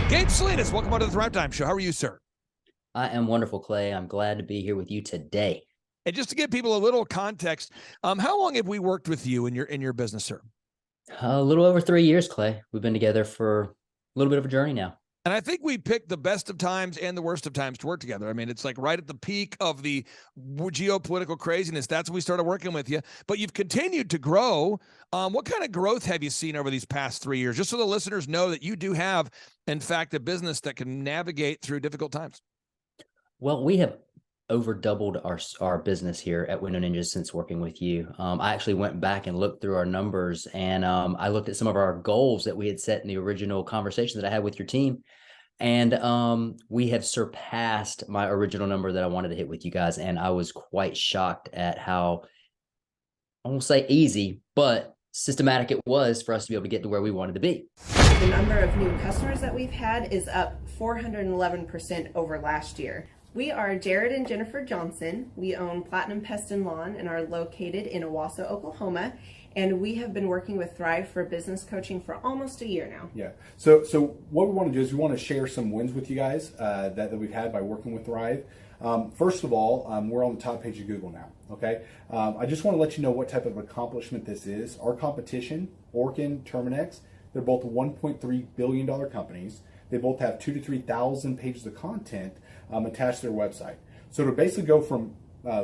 Gabe Salinas, welcome on to the Thrive Time Show. How are you, sir? I am wonderful, Clay. I'm glad to be here with you today. And just to give people a little context, how long have we worked with you in your business, sir? A little over 3 years, Clay. We've been together for a little bit of a journey now. And I think we picked the best of times and the worst of times to work together. I mean, it's like right at the peak of the geopolitical craziness. That's when we started working with you. But you've continued to grow. What kind of growth have you seen over these past 3 years? Just so the listeners know that you do have, in fact, a business that can navigate through difficult times. Well, we have over doubled our business here at Window Ninjas since working with you. I actually went back and looked through our numbers, and I looked at some of our goals that we had set in the original conversation that I had with your team. And we have surpassed my original number that I wanted to hit with you guys. And I was quite shocked at how, I won't say easy, but systematic it was for us to be able to get to where we wanted to be. The number of new customers that we've had is up 411% over last year. We are Jared and Jennifer Johnson. We own Platinum Pest and Lawn and are located in Owasso, Oklahoma. And we have been working with Thrive for business coaching for almost a year now. Yeah. So what we want to do is we want to share some wins with you guys that we've had by working with Thrive. First of all, we're on the top page of Google now. Okay. I just want to let you know what type of accomplishment this is. Our competition, Orkin, Terminex, they're both $1.3 billion companies. They both have 2,000 to 3,000 pages of content attached to their website. So to basically go from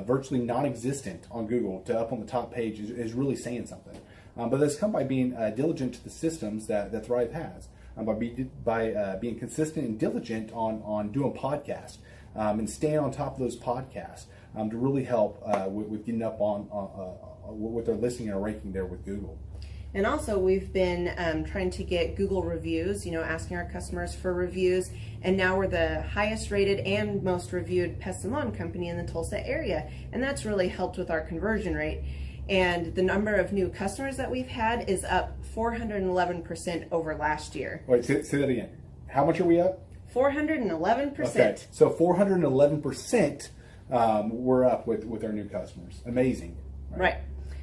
virtually non-existent on Google to up on the top page is really saying something. But that's come by being diligent to the systems that Thrive has, by being consistent and diligent on doing podcasts and staying on top of those podcasts to really help with getting up on with their listing and ranking there with Google. And also we've been trying to get Google reviews, asking our customers for reviews. And now we're the highest rated and most reviewed pest and lawn company in the Tulsa area. And that's really helped with our conversion rate. And the number of new customers that we've had is up 411% over last year. Wait, say that again. How much are we up? 411%. Okay, so 411% we're up with our new customers. Amazing. Right.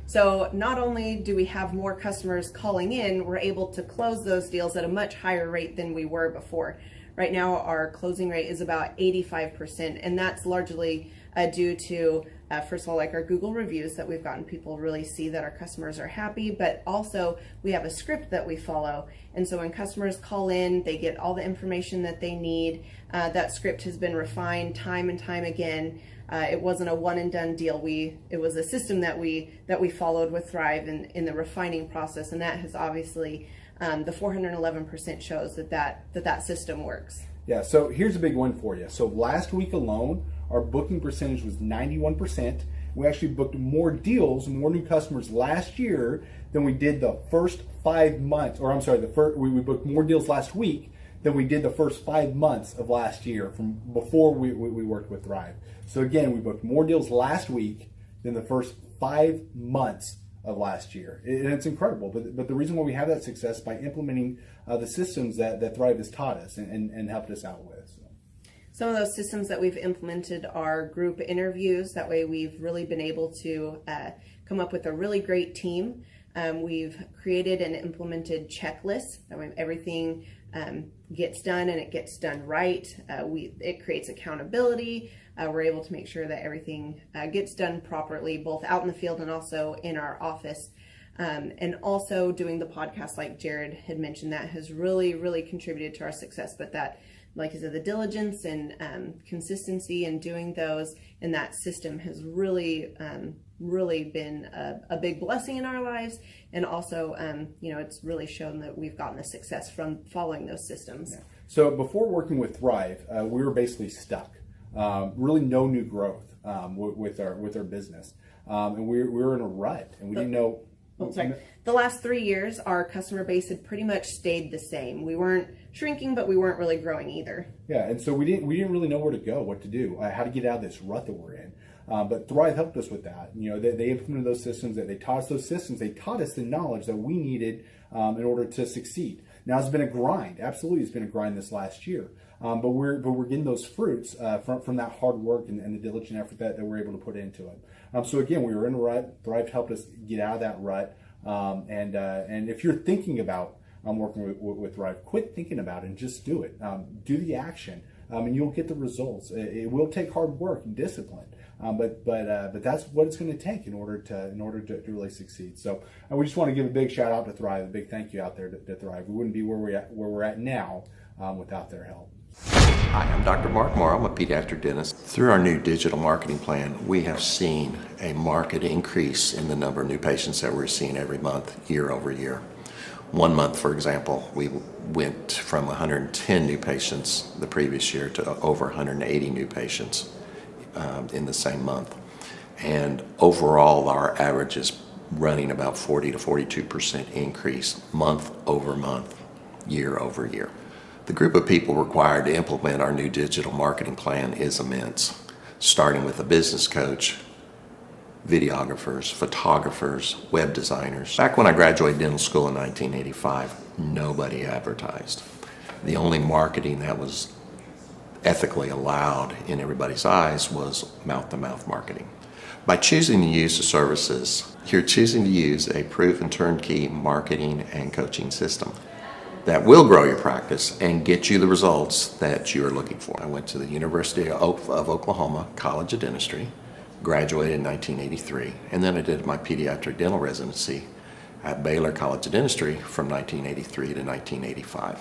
So not only do we have more customers calling in, we're able to close those deals at a much higher rate than we were before. Right now, our closing rate is about 85%, and that's largely due to, first of all, like our Google reviews that we've gotten people really see that our customers are happy, but also we have a script that we follow. And so when customers call in, they get all the information that they need. That script has been refined time and time again. It wasn't a one and done deal. It was a system that we followed with Thrive in the refining process, and that has obviously the 411% shows that system works. Yeah. So here's a big one for you. So last week alone, our booking percentage was 91%. We actually booked more deals, more new customers last year than we did the first 5 months. Or I'm sorry, we booked more deals last week than we did the first 5 months of last year from before we worked with Thrive. So again, we booked more deals last week than the first 5 months of last year. And it's incredible. But the reason why we have that success is by implementing the systems that Thrive has taught us and helped us out with. So. Some of those systems that we've implemented are group interviews. That way we've really been able to come up with a really great team. We've created and implemented checklists. That way everything gets done and it gets done right. It creates accountability. We're able to make sure that everything gets done properly, both out in the field and also in our office. And also doing the podcast, like Jared had mentioned, that has really, really contributed to our success. But that, like I said, the diligence and consistency in doing those and that system has really, really been a big blessing in our lives. And also, it's really shown that we've gotten the success from following those systems. Yeah. So before working with Thrive, we were basically stuck. Really no new growth with our business. And we were in a rut and we didn't know. The last 3 years, our customer base had pretty much stayed the same. We weren't shrinking, but we weren't really growing either. Yeah, and so we didn't really know where to go, what to do, how to get out of this rut that we're in. But Thrive helped us with that. They implemented those systems. They taught us those systems. They taught us the knowledge that we needed in order to succeed. Now it's been a grind. Absolutely, it's been a grind this last year. But we're getting those fruits from that hard work and the diligent effort that we're able to put into it. So again, we were in a rut. Thrive helped us get out of that rut. And if you're thinking about working with Thrive. Quit thinking about it and just do it. Do the action, and you'll get the results. It will take hard work and discipline, but that's what it's going to take in order to really succeed. So we just want to give a big shout out to Thrive, a big thank you out there to Thrive. We wouldn't be where we're at now without their help. Hi, I'm Dr. Mark Moore. I'm a pediatric dentist. Through our new digital marketing plan, we have seen a marked increase in the number of new patients that we're seeing every month, year over year. One month, for example, we went from 110 new patients the previous year to over 180 new patients in the same month. And overall, our average is running about 40 to 42% increase month over month, year over year. The group of people required to implement our new digital marketing plan is immense, starting with a business coach, videographers, photographers, web designers. Back when I graduated dental school in 1985, nobody advertised. The only marketing that was ethically allowed in everybody's eyes was mouth-to-mouth marketing. By choosing to use the services, you're choosing to use a proven turnkey marketing and coaching system that will grow your practice and get you the results that you're looking for. I went to the University of Oklahoma College of Dentistry, graduated in 1983, and then I did my pediatric dental residency at Baylor College of Dentistry from 1983 to 1985.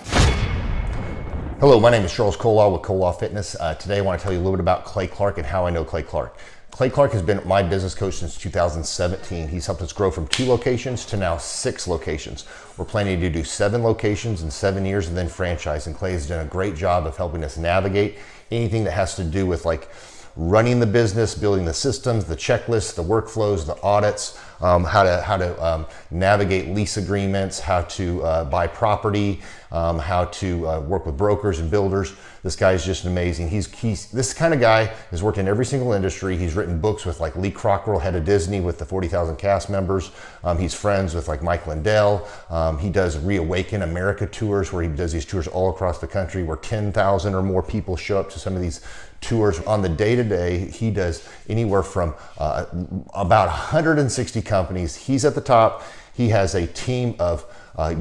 Hello, my name is Charles Colaw with Colaw Fitness. Today I want to tell you a little bit about Clay Clark and how I know Clay Clark. Clay Clark has been my business coach since 2017. He's helped us grow from 2 locations to now 6 locations. We're planning to do 7 locations in 7 years and then franchise. And Clay has done a great job of helping us navigate anything that has to do with like running the business, building the systems, the checklists, the workflows, the audits, how to navigate lease agreements, how to buy property, how to work with brokers and builders. This guy is just amazing. He's this kind of guy has worked in every single industry. He's written books with like Lee Cockrell, head of Disney, with the 40,000 cast members. He's friends with like Mike Lindell. He does Reawaken America tours, where he does these tours all across the country, where 10,000 or more people show up to some of these tours. On the day-to-day, he does anywhere from about 160 companies. He's at the top. He has a team of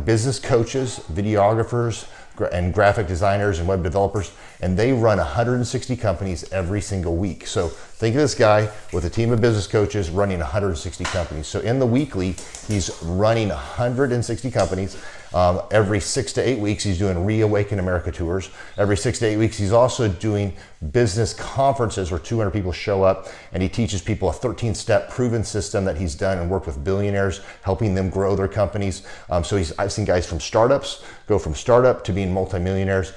business coaches, videographers, and graphic designers and web developers, and they run 160 companies every single week. So think of this guy with a team of business coaches running 160 companies. So in the weekly, he's running 160 companies. Every 6 to 8 weeks, he's doing Reawaken America tours. Every 6 to 8 weeks, he's also doing business conferences where 200 people show up, and he teaches people a 13-step proven system that he's done and worked with billionaires, helping them grow their companies. I've seen guys from startups go from startup to being multimillionaires,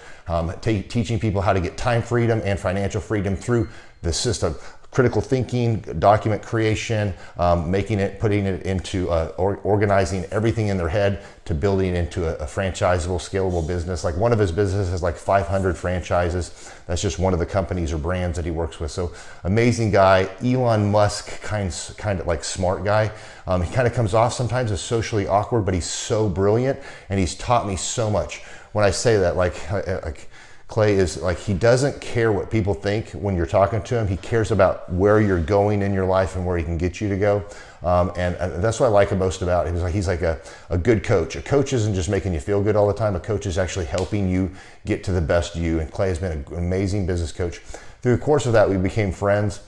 teaching people how to get time freedom and financial freedom through the system. Critical thinking, document creation, putting it into organizing everything in their head to building into a franchisable, scalable business. Like one of his businesses has like 500 franchises. That's just one of the companies or brands that he works with. So amazing guy. Elon Musk kind of like smart guy. He kind of comes off sometimes as socially awkward, but he's so brilliant, and he's taught me so much. When I say that, like Clay is like, he doesn't care what people think when you're talking to him. He cares about where you're going in your life and where he can get you to go. And that's what I like most about him. He's like a good coach. A coach isn't just making you feel good all the time. A coach is actually helping you get to the best you. And Clay has been an amazing business coach. Through the course of that, we became friends.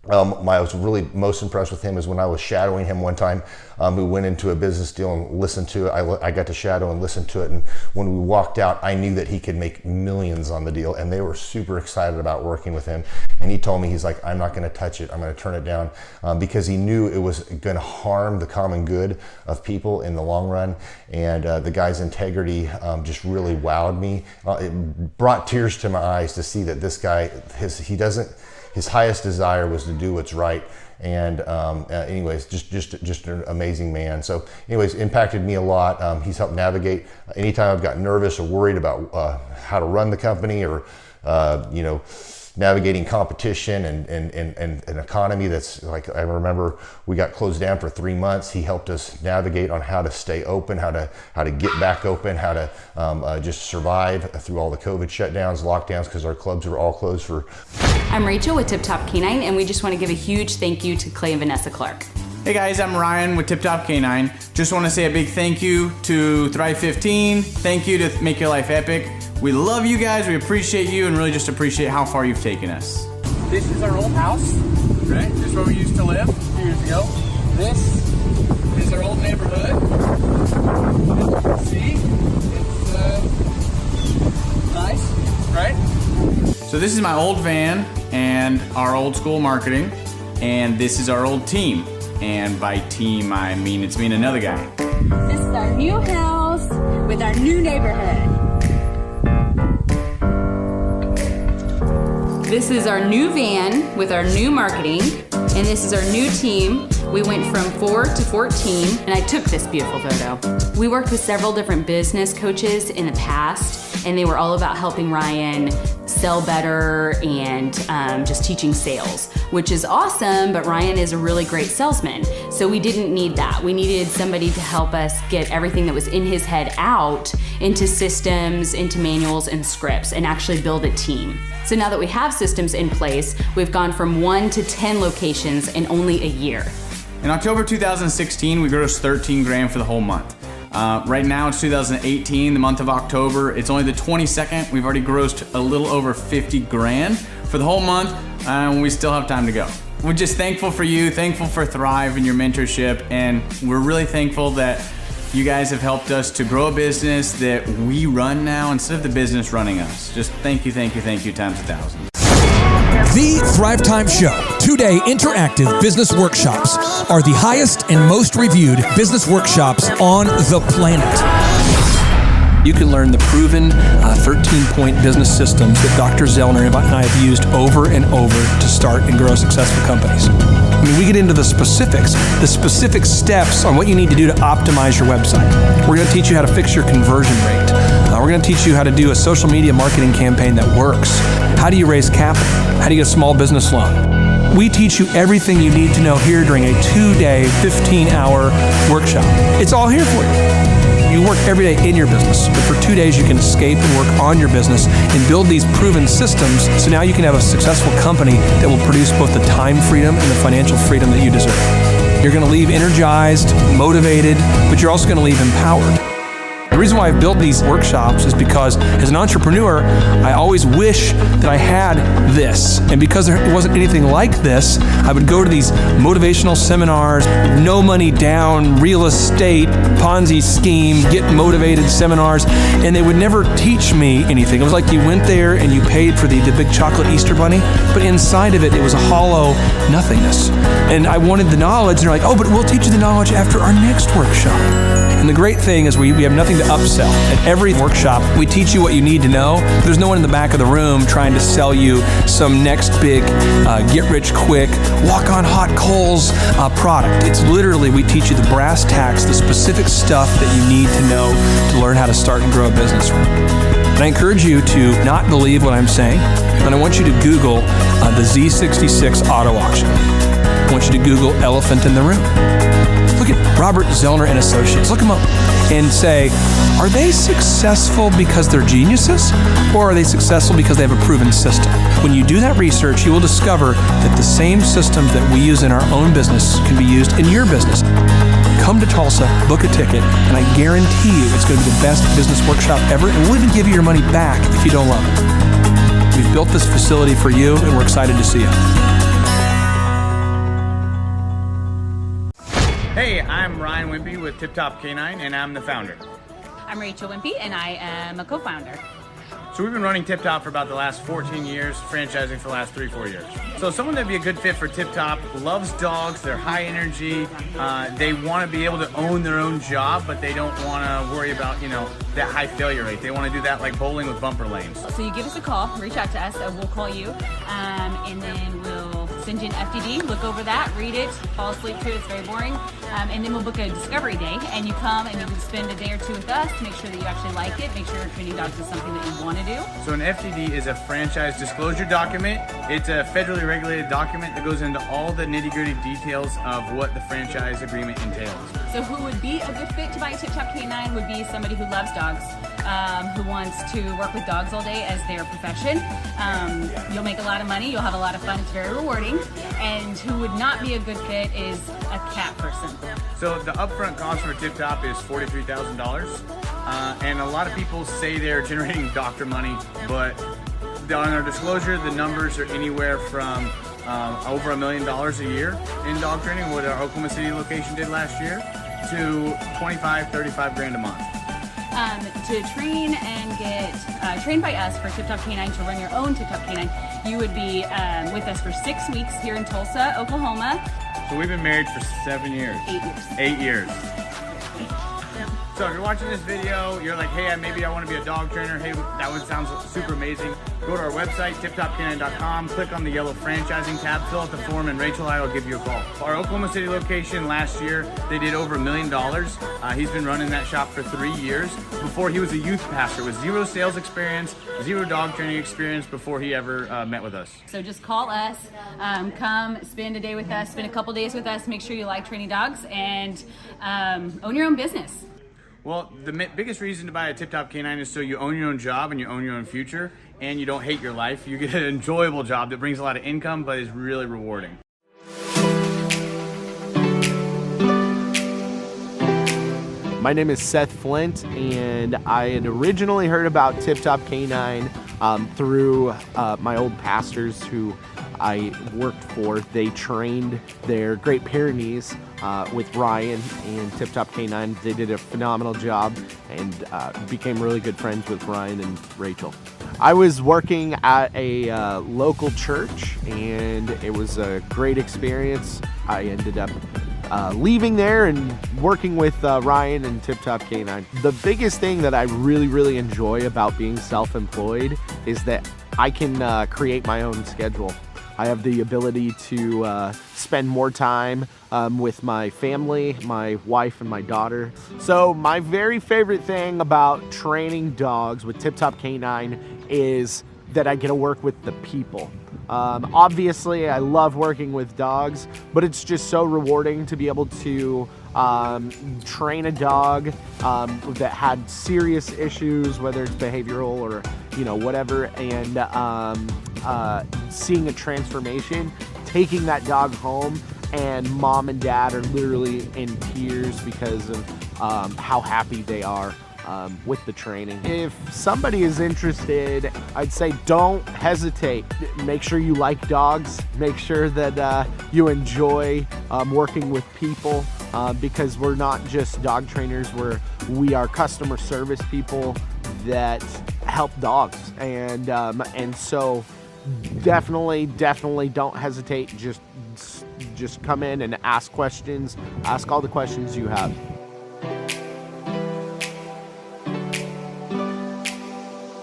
I was really most impressed with him is when I was shadowing him one time. We went into a business deal and listened to it. I got to shadow and listen to it. And when we walked out, I knew that he could make millions on the deal. And they were super excited about working with him. And he told me, he's like, I'm not going to touch it. I'm going to turn it down, because he knew it was going to harm the common good of people in the long run. And the guy's integrity just really wowed me. It brought tears to my eyes to see that this guy, his highest desire was to do what's right. And anyways, just an amazing man. So anyways, impacted me a lot. He's helped navigate anytime I've got nervous or worried about how to run the company, or navigating competition and an economy that's like, I remember we got closed down for 3 months. He helped us navigate on how to stay open, how to get back open, how to just survive through all the COVID shutdowns, lockdowns, because our clubs were all closed for. I'm Rachel with Tip Top Canine, and we just want to give a huge thank you to Clay and Vanessa Clark. Hey guys, I'm Ryan with Tip Top Canine. Just want to say a big thank you to Thrive 15. Thank you to Make Your Life Epic. We love you guys, we appreciate you, and really just appreciate how far you've taken us. This is our old house, right? This is where we used to live a few years ago. This is our old neighborhood. As you can see, it's nice, right? So this is my old van and our old school marketing, and this is our old team. And by team, I mean it's me and another guy. This is our new house with our new neighborhood. This is our new van with our new marketing, and this is our new team. We went from 4 to 14, and I took this beautiful photo. We worked with several different business coaches in the past, and they were all about helping Ryan sell better and just teaching sales, which is awesome, but Ryan is a really great salesman. So we didn't need that. We needed somebody to help us get everything that was in his head out into systems, into manuals and scripts, and actually build a team. So now that we have systems in place, we've gone from 1 to 10 locations in only a year. In October 2016, we grossed 13 grand for the whole month. Right now it's 2018, the month of October. It's only the 22nd. We've already grossed a little over 50 grand for the whole month, and we still have time to go. We're just thankful for you, thankful for Thrive and your mentorship, and we're really thankful that you guys have helped us to grow a business that we run now instead of the business running us. Just thank you times 1,000. The Thrive Time Show 2-day interactive business workshops are the highest and most reviewed business workshops on the planet. You can learn the proven 13-point business systems that Dr. Zellner and I have used over and over to start and grow successful companies. I mean, we get into the specific steps on what you need to do to optimize your website. We're going to teach you how to fix your conversion rate. We're going to teach you how to do a social media marketing campaign that works. How do you raise capital? How do you get a small business loan? We teach you everything you need to know here during a 2-day, 15-hour workshop. It's all here for you. You work every day in your business, but for 2 days you can escape and work on your business and build these proven systems so now you can have a successful company that will produce both the time freedom and the financial freedom that you deserve. You're going to leave energized, motivated, but you're also going to leave empowered. The reason why I've built these workshops is because as an entrepreneur, I always wish that I had this. And because there wasn't anything like this, I would go to these motivational seminars, no money down, real estate, Ponzi scheme, get motivated seminars, and they would never teach me anything. It was like you went there and you paid for the big chocolate Easter bunny, but inside of it was a hollow nothingness. And I wanted the knowledge, and they're like, oh, but we'll teach you the knowledge after our next workshop. And the great thing is we have nothing to upsell. At every workshop, we teach you what you need to know. There's no one in the back of the room trying to sell you some next big get-rich-quick, walk-on-hot-coals product. It's literally, we teach you the brass tacks, the specific stuff that you need to know to learn how to start and grow a business. And I encourage you to not believe what I'm saying, and I want you to Google the Z66 auto auction. I want you to Google elephant in the room. Look at Robert Zellner and Associates. Look them up and say, are they successful because they're geniuses, or are they successful because they have a proven system? When you do that research, you will discover that the same systems that we use in our own business can be used in your business. Come to Tulsa, book a ticket, and I guarantee you it's going to be the best business workshop ever, and we'll even give you your money back if you don't love it. We've built this facility for you, and we're excited to see you. Hey, I'm Ryan Wimpy with Tip Top Canine, and I'm the founder. I'm Rachel Wimpy, and I am a co-founder. So we've been running Tip Top for about the last 14 years, franchising for the last 3-4 years. So someone that'd be a good fit for Tip Top loves dogs, they're high energy, they want to be able to own their own job, but they don't want to worry about, that high failure rate. They want to do that like bowling with bumper lanes. So you give us a call, reach out to us, and we'll call you, and then we'll send you an FDD, look over that, read it, fall asleep to it, it's very boring, and then we'll book a discovery day, and you come and you can spend a day or two with us to make sure that you actually like it, make sure training dogs is something that you want to do. So an FDD is a franchise disclosure document. It's a federally regulated document that goes into all the nitty-gritty details of what the franchise agreement entails. So who would be a good fit to buy a Tip Top Canine would be somebody who loves dogs, who wants to work with dogs all day as their profession. You'll make a lot of money, you'll have a lot of fun, it's very rewarding. And who would not be a good fit is a cat person. So the upfront cost for Tip Top is $43,000. And a lot of people say they're generating doctor money, but on our disclosure, the numbers are anywhere from over $1 million a year in dog training, what our Oklahoma City location did last year, to 25, 35 grand a month. To train and get trained by us for Tip Top Canine, to run your own Tip Top Canine, you would be with us for 6 weeks here in Tulsa, Oklahoma. So we've been married for 7 years. 8 years. 8 years. So if you're watching this video, you're like, hey, maybe I want to be a dog trainer. Hey, that one sounds super amazing. Go to our website, tiptopcanine.com, click on the yellow franchising tab, fill out the form, and Rachel and I will give you a call. Our Oklahoma City location last year, they did over $1 million. He's been running that shop for 3 years. Before, he was a youth pastor with 0 sales experience, 0 dog training experience before he ever met with us. So just call us, come spend a day with us, spend a couple days with us, make sure you like training dogs, and own your own business. Well, the biggest reason to buy a Tip Top Canine is so you own your own job and you own your own future, and you don't hate your life. You get an enjoyable job that brings a lot of income, but is really rewarding. My name is Seth Flint, and I had originally heard about Tip Top Canine through my old pastors who I worked for. They trained their Great Pyrenees with Ryan and Tip Top Canine. They did a phenomenal job and became really good friends with Ryan and Rachel. I was working at a local church, and it was a great experience. I ended up leaving there and working with Ryan and Tip Top Canine. The biggest thing that I really enjoy about being self-employed is that I can create my own schedule. I have the ability to spend more time with my family, my wife and my daughter. So my very favorite thing about training dogs with Tip Top Canine is that I get to work with the people. Obviously, I love working with dogs, but it's just so rewarding to be able to train a dog that had serious issues, whether it's behavioral or whatever, and seeing a transformation, taking that dog home, and mom and dad are literally in tears because of how happy they are with the training. If somebody is interested, I'd say don't hesitate. Make sure you like dogs. Make sure that you enjoy working with people, because we're not just dog trainers. We are customer service people that help dogs, and so definitely don't hesitate. Just come in and ask questions. Ask all the questions you have.